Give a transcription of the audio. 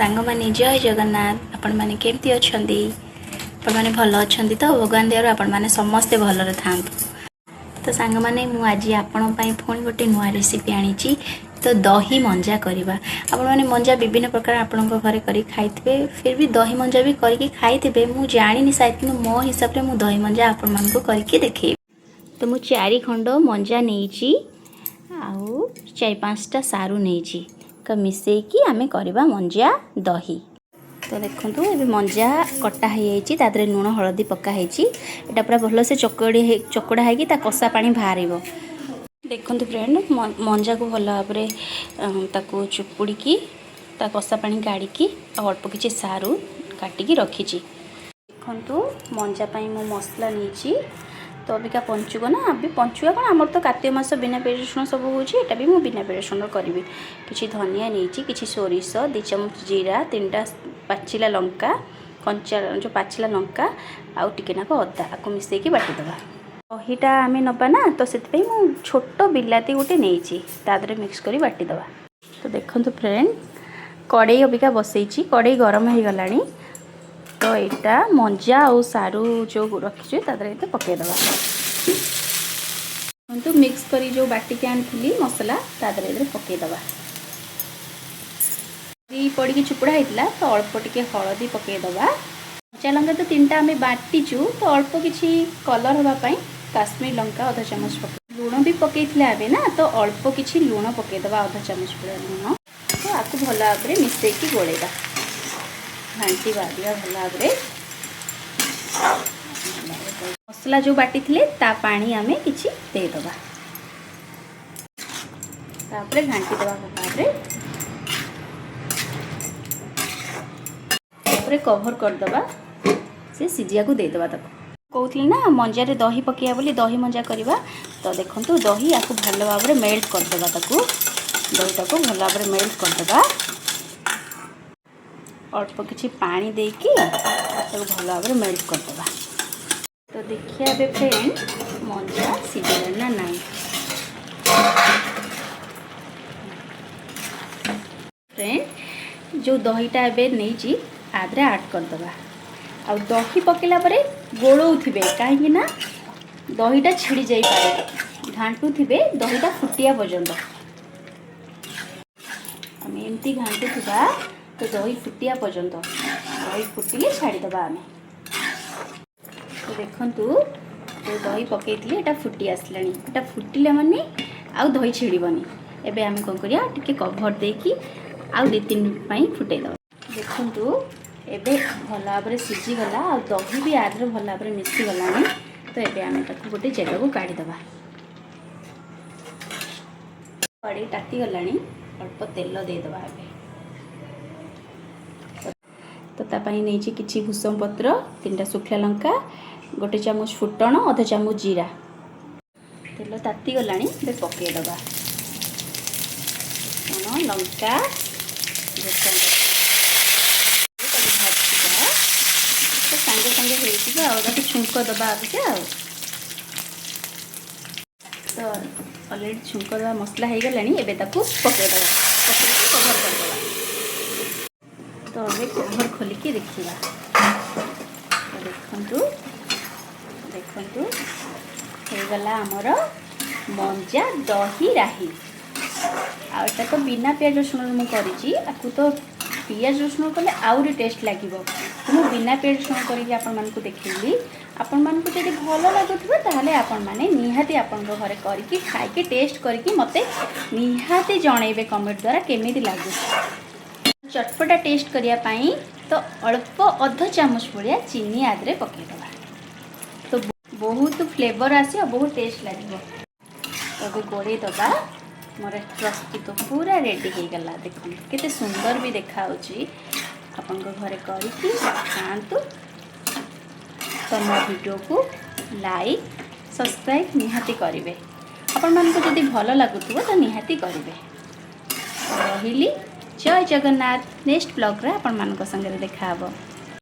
सांग माने जय जगन्नाथ आपण माने केमती अछंदी आपण माने भल अछंदी तो भगवान देवर आपण माने समस्ते भलरे थांतु। तो सांग माने मु आज आपण पई फोन गोटे नुआ रेसिपी आनी ची। तो दही मंजा करवा आपण माने मंजा विभिन्न प्रकार आपण घरे करी खाइतबे फिर भी दही मंजा भी करके खाइतबे मु जानिनी सायद मो हिसाब रे मु दही मंजा आपण मान को करके देखे। तो मु 4 खंड मंजा नेची आउ 4-5टा सारू नेची का मिसेकी आमे करबा मंजा दही। तो देखंतु ए मंजा कटा हेची तादरे लूण हळदी पक्का हेची एटा पूरा भलो से चकड़ा है कि ता कसा पानी बाहरिबो। देखंतु फ्रेंड मंजा को भलो भाबरे ताको चुपुड़ी की ता कसा पानी गाड़ी की अल्प किछि सारू काटी की रखी छी। देखंतु मंजा पई मो मसला नीची तो अबिका पंचुक ना अभी पंचुक कौन आमर तो कार्तिक मास बिना पियाज रसुण सब होटा भी मुझे बिना पियाज रसुण करी कि धनिया नहीं कि सोरिष 2 चामच जीरा 3टा पाचिला लंका कंचा जो पाचिला लंका आउ टिकेनाक अदा आपको मिसेकी बाटिदेवा। दहीटा आम नबा ना तो से छोट बिलाती गोटे नहीं मिक्स कर बाटिदेवा। तो देखो फ्रेंड कड़े अबिका बसई कड़े गरम हो गला तो यहाँ मंजा और सारू जो रखी पकईदे तो मिक्स करी जो बाटिक आनी मसला तादरे पकईदे पड़ी चुपड़ा होता तो अल्प टिके हलदी पकईदे। कंचा लंका तो 3टा आम बाटिचु तो अल्प किसी कलर होगापाई काश्मीर लंका 1/2 चामच पक लुण भी पकईले आवे ना तो अल्प किसी लुण पकईदे 1/2 चामच पूरा लुण तो आपको भल भाव में मिसेकी गोलेगा घाटी बादिया भल भाव मसला जो बाटी थिले ता पानी आमे किछि देदबा तापरे घाटी देबा भल भाव तापरे कवर कर दबा से सिजिया को देदबा तक कहउथली ना मंजा रे दही पकिया बोली दही मंजा करबा। तो देखंतु दही आकु भल भाव में मेल्ट कर दबा ताकू दही ताकू भल भाव में मेल्ट कर दबा अल्प किछि पानी देकी भल भाव में मेल्ट कर दबा। तो देखिए ए फ्रेंड मंजा सिझिला ना नाई फ्रेंड जो दहीटा ए नहीं आदरे ऐड कर दबा आ दही पकेला परे गोलौथिबे काहे ना दहीटा छिड़ी जाई पारे घांटू थिबे दहीटा फुटिया पर्यंत आम एमती घांटू थिबा तो दही फुटिया पर्यंत दही फुटिले छाड़ी दबा आमे। तो देखंतु तो दही पकईथि एटा फुटी आसलानी एटा फुटिले माने आउ दही छिड़ीबनी एबे आमे कोन करिया टिके कवर देकी आउ 2-3 मिनिट पई फुटै दबा। देखंतु एबे भल भाव में सिझी गला आ दही भी आदरे भल भाव में मिसी गलानी। तो एबे आमे ताकू गोटे जगह को काढ़ी दबा। कड़े ताती गलानी अल्प तेल दे दबा एबे तो तापाई नेछि किछि भूसम पत्र 3टा सुखला लंका 1 चामच फुटण 1/2 चामच जीरा तेल ताती गलानी बे पकई दबा लंका सांगे सांगे हो छुंक दबा अबिका तो ऑलरेडी छुंक दबा मसला हो गला एबे ताकू पकईदबा पकईके कवर कर दबा। तो अबे कवर खोलिकी देखिबा तो देखंतु देखंतु हो गला हमर मंजा दही राही आ एटा तो बिना प्याज रसुण मु करिछि आकु तो पियाज रसुण कले आउरी टेस्ट लागिबो तो मु बिना पियाज रसुण करिकि आपण मानकु देखैली आपण मानकु जदि भलो लागुथबो ताहले आपण माने निहाती आपण घरे करिकि खाइके टेस्ट करिकि मते निहाती जणैबे कमेंट द्वारा केमिति लागु। चटपटा टेस्ट करिया पाई तो अल्प 1/2 चामच भलिया चीनी आदरे पकई दबा तो बहुत फ्लेवर आसी बहुत टेस्ट लागिबो। तो गोड़े दबा मोर प्रस्तुत पूरा रेडी हो गला। देखो केते सुंदर भी देखा आपण घरे करिकि खातु। तो मो वीडियो को लाइक सब्सक्राइब निहाती करेंगे आपण मानको जदि भल लागुथबो तो निहाती करेंगे। रहिली जय जगन्नाथ नेक्स्ट ब्लॉग रे आपण मानको संगे देखा हबो।